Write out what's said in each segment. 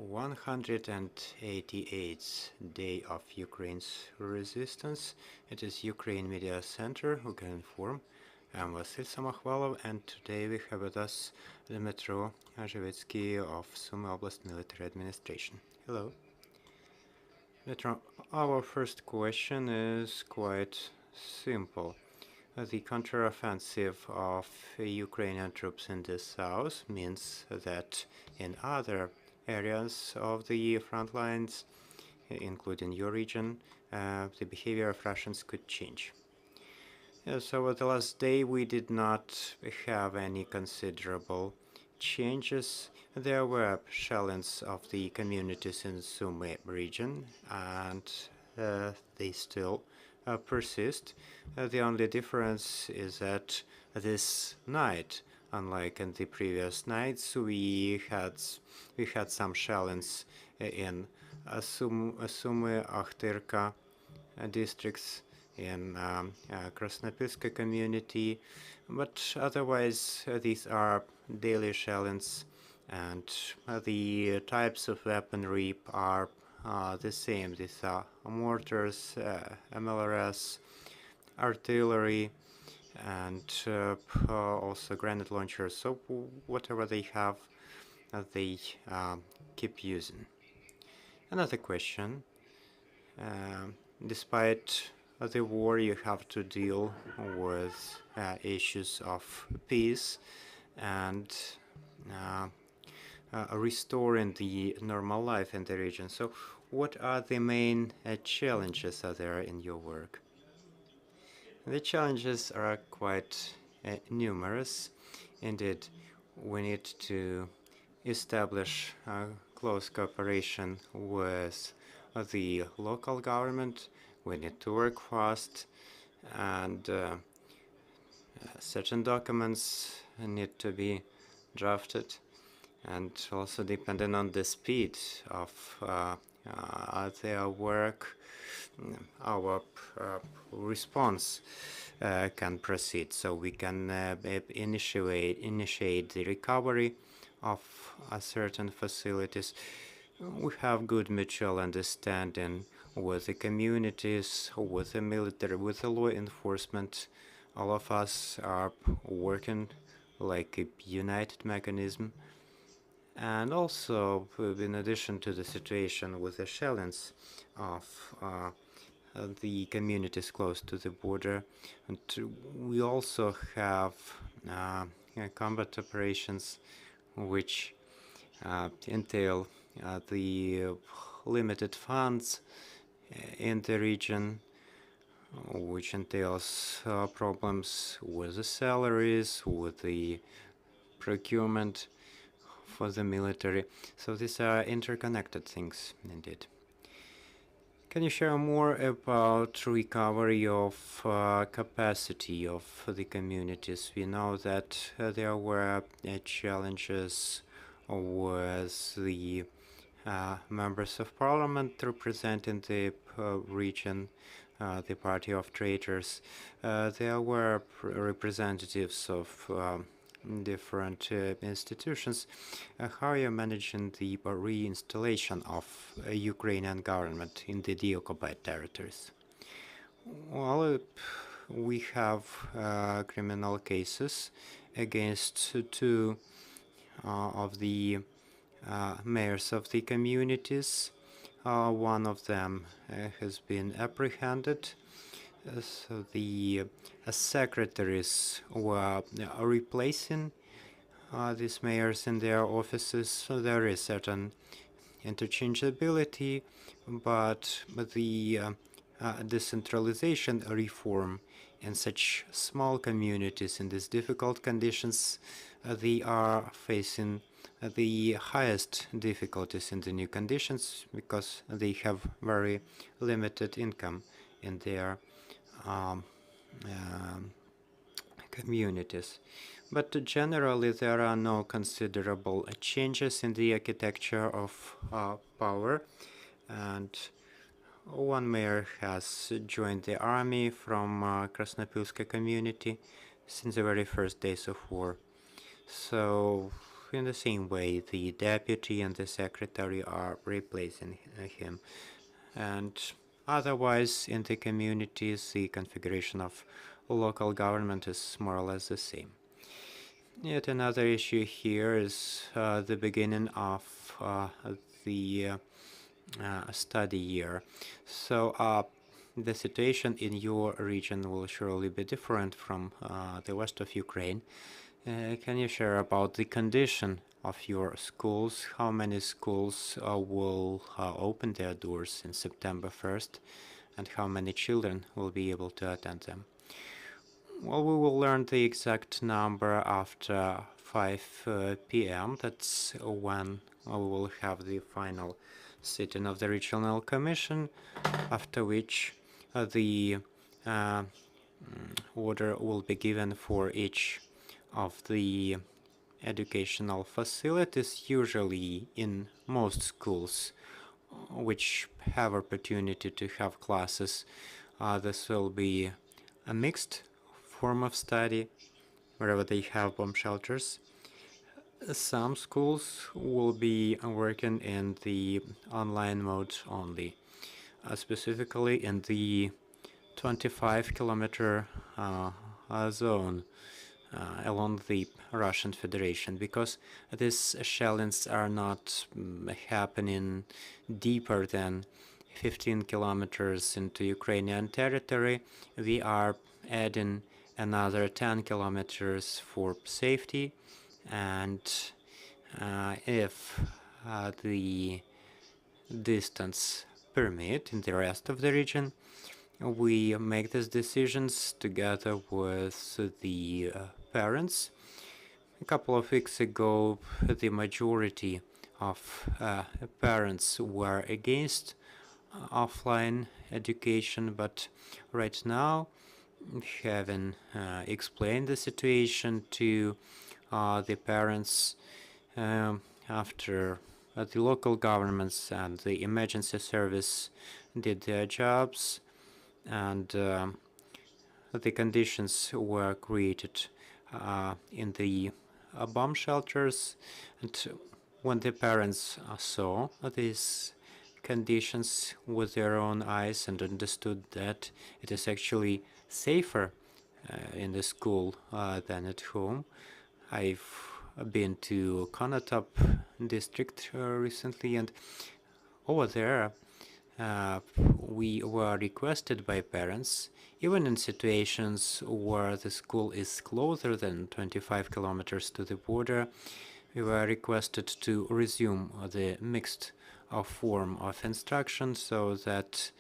188th day of Ukraine's resistance. It is Ukraine Media Center who can inform. I'm Vasyl, and today we have with us Dmytro Zhyvytskyy of Sumy Oblast Military Administration. Hello. Dmytro, our first question is quite simple. The counteroffensive of Ukrainian troops in the south means that in other areas of the front lines, including your region, the behavior of Russians could change. Yes, over the last day we did not have any considerable changes. There were shellings of the communities in Sumy region, and they still persist. The only difference is that this night, unlike in the previous nights, we had some shellings in Sumy, Akhtirka districts, in Krasnopilsk community, but otherwise these are daily shellings, and the types of weaponry are the same. These are mortars, MLRS, artillery, and also grenade launchers. So whatever they have, they keep using. Another question. Despite the war, you have to deal with issues of peace and restoring the normal life in the region. So what are the main challenges are there in your work? The challenges are quite numerous. Indeed, we need to establish close cooperation with the local government. We need to work fast, and certain documents need to be drafted, and also depending on the speed of their work, our response can proceed. So we can initiate the recovery of certain facilities. We have good mutual understanding with the communities, with the military, with the law enforcement. All of us are working like a united mechanism. And also, in addition to the situation with the shellings of the communities close to the border, and we also have combat operations which entail the limited funds in the region, which entails problems with the salaries, with the procurement for the military. So these are interconnected things indeed. Can you share more about recovery of capacity of the communities? We know that there were challenges with the members of parliament representing the region, the Party of Traitors. There were representatives of different institutions. How are you managing the reinstallation of a Ukrainian government in the deoccupied territories? Well, we have criminal cases against two of the mayors of the communities. One of them has been apprehended. So the secretaries were replacing these mayors in their offices. So there is certain interchangeability, but the decentralization reform in such small communities in these difficult conditions, they are facing the highest difficulties in the new conditions because they have very limited income in their communities. But generally there are no considerable changes in the architecture of power, and one mayor has joined the army from Krasnopilsk community since the very first days of war. So in the same way, the deputy and the secretary are replacing him. And otherwise, in the communities, the configuration of local government is more or less the same. Yet another issue here is the beginning of the study year. So the situation in your region will surely be different from the west of Ukraine. Can you share about the condition of your schools? How many schools will open their doors in September 1st, and how many children will be able to attend them? Well, we will learn the exact number after 5 p.m. That's when we will have the final sitting of the Regional Commission, after which the order will be given for each of the educational facilities. Usually in most schools which have opportunity to have classes, this will be a mixed form of study wherever they have bomb shelters. Some schools will be working in the online mode only, specifically in the 25-kilometer zone along the Russian Federation, because these shellings are not happening deeper than 15 kilometers into Ukrainian territory. We are adding another 10 kilometers for safety, and if the distance permit in the rest of the region, we make these decisions together with the parents. A couple of weeks ago, the majority of parents were against offline education, but right now, having explained the situation to the parents after the local governments and the emergency service did their jobs, and the conditions were created in the bomb shelters. And when the parents saw these conditions with their own eyes and understood that it is actually safer in the school than at home. I've been to Konotop district recently, and over there we were requested by parents, even in situations where the school is closer than 25 kilometers to the border, we were requested to resume the mixed form of instruction, so that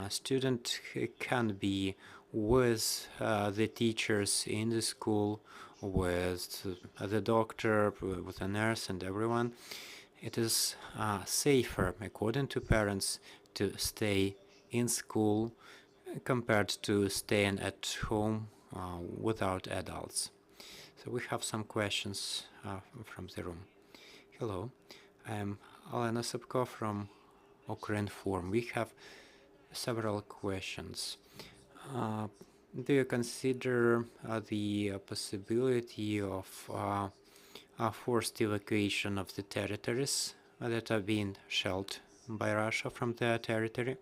student can be with the teachers in the school, with the doctor, with the nurse and everyone. It is safer, according to parents, to stay in school compared to staying at home without adults. So we have some questions from the room. Hello, I'm Alena Sapko from Ukraine Forum. We have several questions. Do you consider the possibility of forced evacuation of the territories that are being shelled by Russia from their territory?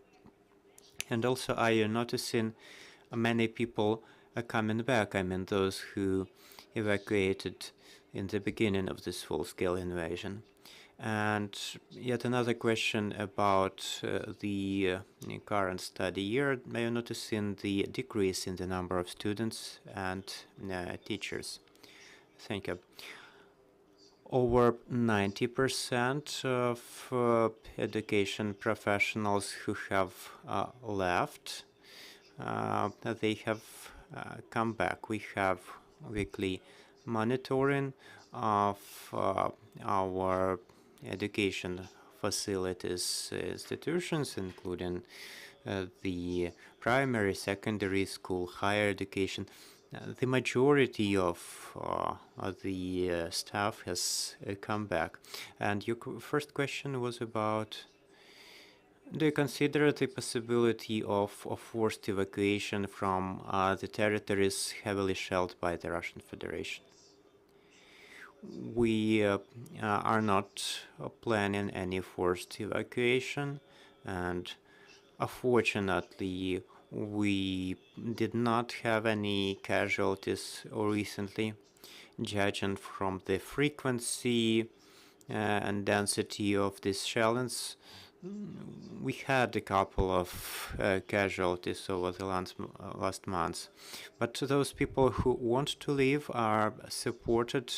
And also, are you noticing many people are coming back? I mean, those who evacuated in the beginning of this full-scale invasion. And yet another question about the current study year. Are you noticing the decrease in the number of students and teachers? Thank you. Over 90% of education professionals who have left, they have come back. We have weekly monitoring of our education facilities, institutions, including the primary, secondary school, higher education. The majority of the staff has come back. And your first question was about, do you consider the possibility of forced evacuation from the territories heavily shelled by the Russian Federation? We are not planning any forced evacuation, and unfortunately, we did not have any casualties recently, judging from the frequency and density of these shells. We had a couple of casualties over the last months, but those people who want to leave are supported.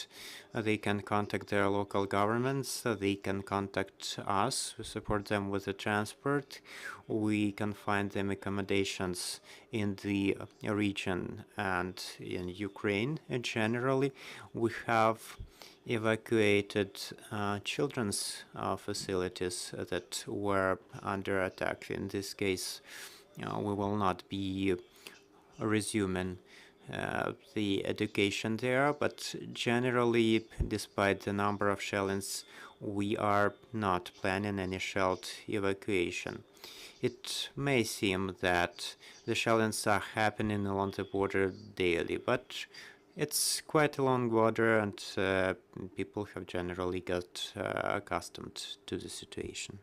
They can contact their local governments. They can contact us. We support them with the transport. We can find them accommodations in the region and in Ukraine. And generally, we have evacuated children's facilities that were under attack. In this case, we will not be resuming the education there, but generally, despite the number of shellings, we are not planning any shelled evacuation. It may seem that the shellings are happening along the border daily, but it's quite a long border, and people have generally got accustomed to the situation.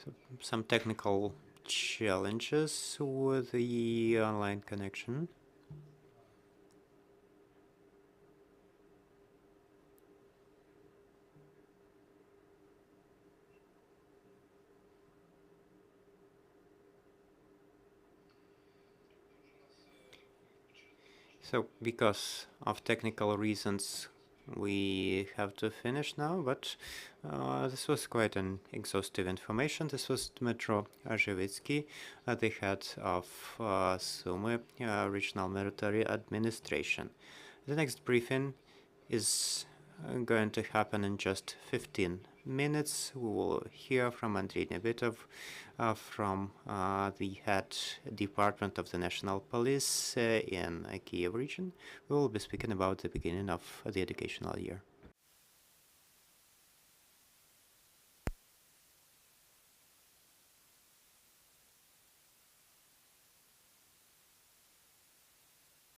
So some technical challenges with the online connection. So because of technical reasons, we have to finish now, but this was quite an exhaustive information. This was Dmytro Zhyvytskyy, the head of Sumy Regional Military Administration. The next briefing is going to happen in just 15 minutes. We will hear from Andrei Dmytro, from the head department of the National Police in Kyiv region. We will be speaking about the beginning of the educational year.